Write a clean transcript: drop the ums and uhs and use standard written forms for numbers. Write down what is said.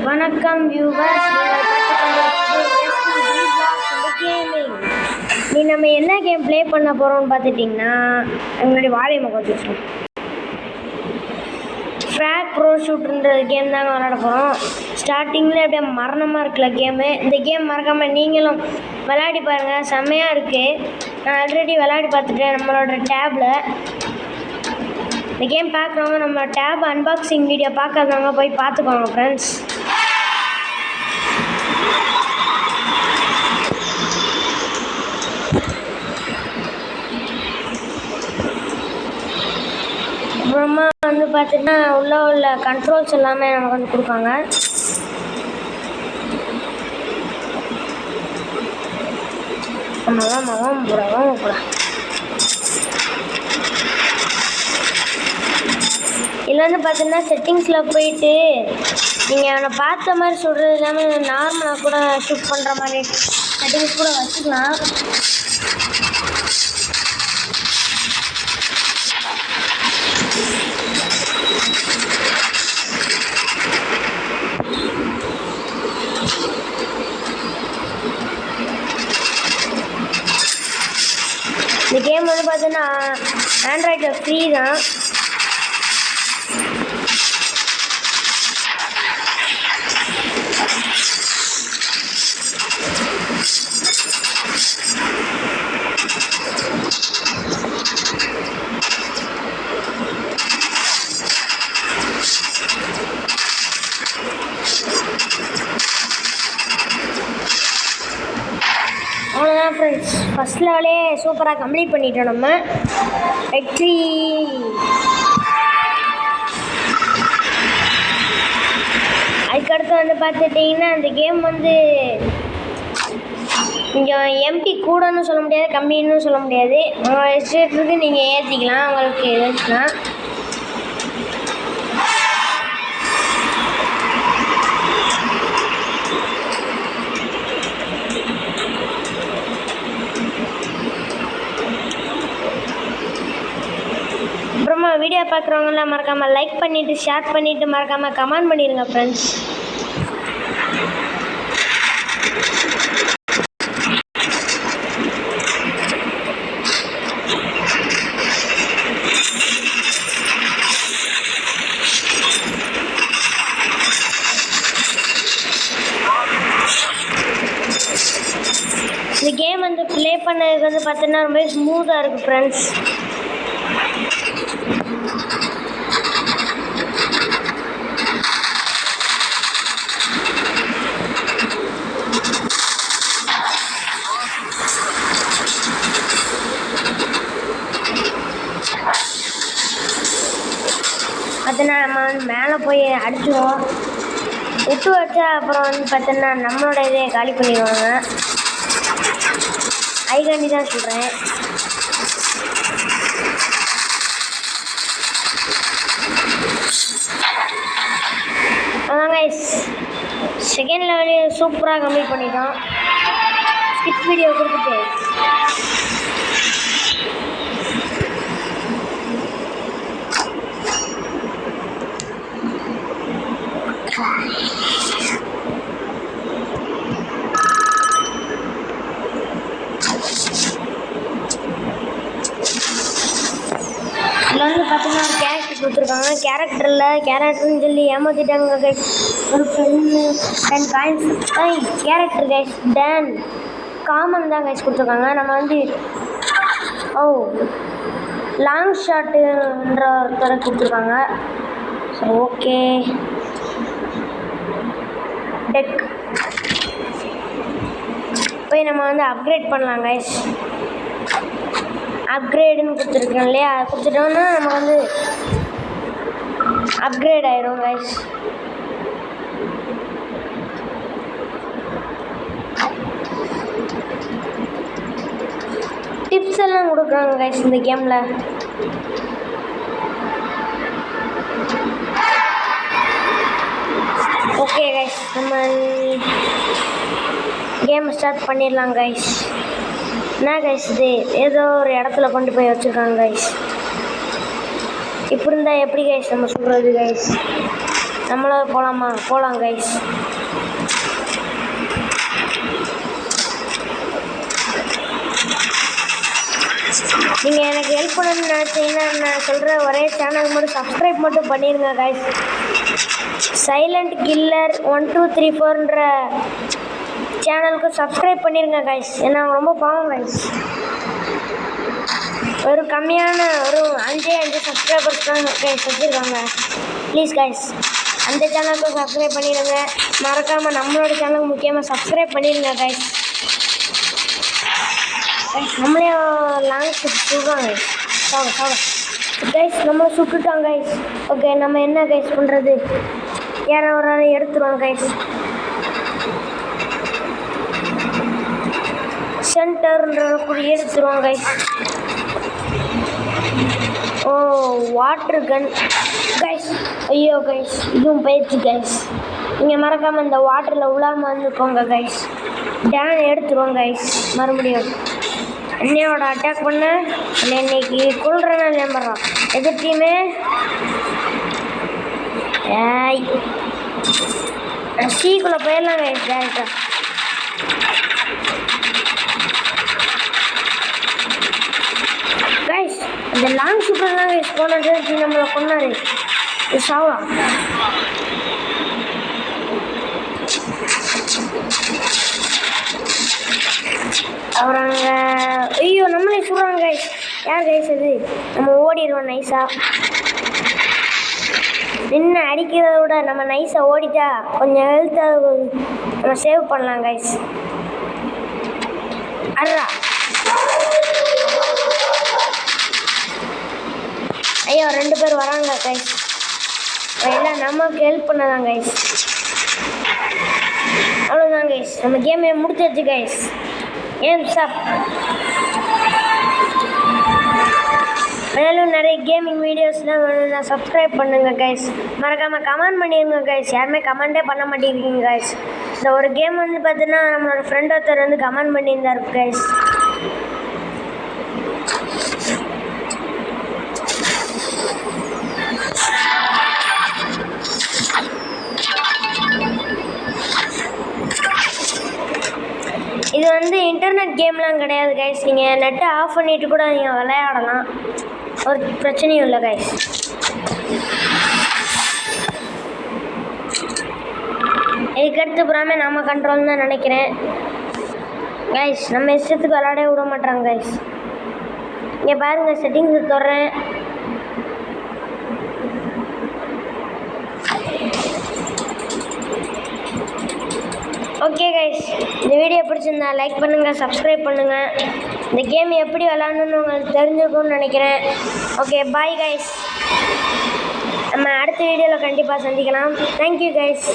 வணக்கம் வியூவர்ஸ், நீ நம்ம என்ன கேம் ப்ளே பண்ண போகிறோம்னு பார்த்துட்டிங்கன்னா எங்களுடைய வாழையை கொஞ்சம் ஃப்ராக் ப்ரோ ஷூட்ன்ற கேம் தாங்க விளாட போகிறோம். ஸ்டார்டிங்கில் அப்படியே மரணமாக இருக்குல்ல கேமு. இந்த கேம் மறக்காமல் நீங்களும் விளையாடி பாருங்கள், செம்மையாக இருக்குது. நான் ஆல்ரெடி விளையாடி பார்த்துட்டேன் நம்மளோட டேப்பில். இந்த கேம் பார்க்குறவங்க நம்ம டேப் அன்பாக்சிங் வீடியோ பார்க்காதவங்க போய் பார்த்துக்கோங்க ஃப்ரெண்ட்ஸ். அப்புறமா பார்த்தீங்கன்னா உள்ள கண்ட்ரோல்ஸ் எல்லாமே நமக்கு கொடுப்பாங்க. இதில் பார்த்தீங்கன்னா செட்டிங்ஸில் போயிட்டு நீங்கள் அவனை பார்த்த மாதிரி சொல்கிறது இல்லாமல் நார்மலாக கூட ஷூட் பண்ணுற மாதிரி செட்டிங்ஸ் கூட வச்சுக்கலாம். இந்த கேம் பார்த்தீங்கன்னா ஆண்ட்ராய்டில் ஃப்ரீ தான். அவ்வளோதான் ஃப்ரெண்ட்ஸ், ஃபஸ்ட் லெவலே சூப்பராக கம்ப்ளீட் பண்ணிட்டோம். நம்ம வெற்றி. அதுக்கடுத்து பார்த்துட்டிங்கன்னா இந்த கேம் கொஞ்சம் எம்பி கூடன்னு சொல்ல முடியாது, கம்மின்னு சொல்ல முடியாது. உங்கள் இஷ்டத்துக்கு நீங்கள் ஏற்றிக்கலாம், உங்களுக்கு ஏதாச்சும். அப்புறமா வீடியோ பார்க்குறவங்களாம் மறக்காமல் லைக் பண்ணிவிட்டு ஷேர் பண்ணிவிட்டு மறக்காமல் கமெண்ட் பண்ணிடுங்க ஃப்ரெண்ட்ஸ். இந்த கேம் ப்ளே பண்ணதுக்கு பார்த்தீங்கன்னா ரொம்ப ஸ்மூத்தாக இருக்குது ஃப்ரெண்ட்ஸ். பார்த்தீங்கன்னா நம்ம மேலே போய் அடிச்சுடுவோம். விட்டு வச்சா அப்புறம் பார்த்தீங்கன்னா நம்மளோட இதே காலி பண்ணிடுவாங்க. ஐகாண்டி தான் சொல்கிறேன். அதான் கைஸ், செகண்ட் லெவலே சூப்பராக கம்ப்ளீட் பண்ணிட்டோம். ஸ்கிப் வீடியோ கொடுத்துட்டு இதில் பார்த்தீங்கன்னா ஒரு கேரக்டர் கொடுத்துருக்காங்க. கேரக்டர்னு சொல்லி ஏமாற்றிட்டாங்க கைஸ். ஒரு பெண்ணு 10 காயின்ஸ் கேரக்டர் கைஸ். டேன் காமன் தான் கைஸ் கொடுத்துருக்காங்க. நம்ம லாங் ஷாட்டுன்ற ஒருத்தரை கொடுத்துருக்காங்க. ஸோ ஓகே, டெக் போய் நம்ம அப்கிரேட் பண்ணலாம் கைஸ். அப்கிரேடுன்னு கொடுத்துருக்கோம் இல்லையா, அதை கொடுத்துட்டோம்னா நம்ம அப்கிரேட் ஆயிரும் கைஸ். டிப்ஸ் எல்லாம் கொடுக்குறாங்க கைஸ் இந்த கேமில். ஓகே கைஸ், நம்ம கேம் ஸ்டார்ட் பண்ணிடலாம் கைஸ். என்ன கைஸ் இது, ஏதோ ஒரு இடத்துல கொண்டு போய் வச்சுருக்காங்க கைஸ். இப்படி இருந்தால் எப்படி கைஸ் நம்ம சொல்கிறது கைஸ். நம்மளும் போகலாமா? போகலாம் கைஸ். நீங்கள் எனக்கு ஹெல்ப் பண்ணணும்னு நினச்சிங்கன்னா நான் சொல்கிற ஒரே சேனலுக்கு மட்டும் சப்ஸ்கிரைப் மட்டும் பண்ணிடுங்க கைஸ். சைலண்ட் கில்லர் 1234ன்ற சேனலுக்கு சப்ஸ்கிரைப் பண்ணிடுங்க கைஸ். ஏன்னா ரொம்ப பாவம் கைஸ். ஒரு கம்மியான ஒரு 5 சப்ஸ்கிரைபர்ஸ் தான் கைஸ் வச்சுருக்காங்க. ப்ளீஸ் கைஸ் அந்த சேனலுக்கு சப்ஸ்கிரைப் பண்ணிடுங்க. மறக்காமல் நம்மளோட சேனலுக்கு முக்கியமாக சப்ஸ்கிரைப் பண்ணிடுங்க கைஸ். நம்மளே லாங் ஷூட் சொல்கிறாங்க கைஸ். நம்மளை சுட்டுட்டாங்க கைஸ். ஓகே நம்ம என்ன கைஸ் பண்ணுறது? யாரோ ஒரு ஆள் எடுத்துருவாங்க கைஸ். சென்டர்ன்ற கூட எடுத்துருவாங்க கைஸ். ஓ வாட்ரு கன் கைஸ். ஐயோ கைஸ் இதுவும் போயிடுச்சு கைஸ். நீங்கள் மறக்காமல் இந்த வாட்டரில் உள்ளாமல் வந்துக்கோங்க கைஸ். டேன் எடுத்துருவோம் கைஸ். மறுபடியும் என்னையோட அட்டாக் பண்ண இன்னைக்கு கொள்றேன்னு நம்புறான் எதிர்த்தையுமே. ஏய் சீக்குள்ளே போயிடலாம் கைஸ் டேரக்டா. கைஸ் இந்த லாங் ஷூட்டர் தான் கைஸ் போனது நம்மளை கொண்டாரு சாவா. அப்புறம் ஐயோ நம்மளே சொல்கிறாங்க கைஸ். யார் கைஸ் அது? நம்ம ஓடிடுவோம் நைஸாக. நின்று அடிக்கிறத விட நம்ம நைஸாக ஓடிட்டா கொஞ்சம் ஹெல்த்தை நம்ம சேவ் பண்ணலாம் கைஸ். அட்ரா ஐயோ 2 பேர் வராங்க கைஸ். எல்லாம் நமக்கு ஹெல்ப் பண்ணதான் கைஸ். அவ்வளோதான் கைஸ். நம்ம கேமை முடிச்சாச்சு கைஸ். ஏன் சாப் மேலும் நிறைய கேமிங் வீடியோஸ்லாம் வேணும்னா சப்ஸ்கிரைப் பண்ணுங்கள் கைஸ். மறக்காமல் கமெண்ட் பண்ணிடுங்க கைஸ். யாருமே கமெண்ட்டே பண்ண மாட்டேங்கிறீங்க கைஸ். இந்த ஒரு கேம் வந்து பார்த்தீங்கன்னா நம்மளோட ஃப்ரெண்ட் ஒருத்தர் வந்து கமெண்ட் பண்ணியிருந்தார் கைஸ். இது வந்து இன்டர்நெட் கேம்லாம் கிடையாது கைஸ். நீங்கள் நெட்டை ஆஃப் பண்ணிவிட்டு கூட நீங்கள் விளையாடலாம். ஒரு பிரச்சனையும் இல்லை கைஸ். இதுக்கடுத்து புறாமே நம்ம கண்ட்ரோல் தான் நினைக்கிறேன் கைஸ். நம்ம இஷ்டத்துக்கு விளையாட விட மாட்டாங்க கைஸ். இங்கே பாருங்கள் செட்டிங்ஸ் தொடறேன். ஓகே கைஸ் இந்த வீடியோ பிடிச்சிருந்தா லைக் பண்ணுங்கள், சப்ஸ்கிரைப் பண்ணுங்கள். இந்த கேம் எப்படி விளாடணுன்னு உங்களுக்கு தெரிஞ்சுக்கணும்னு நினைக்கிறேன். Okay bye guys. நம்ம அடுத்த வீடியோவில் கண்டிப்பாக சந்திக்கலாம். Thank you guys.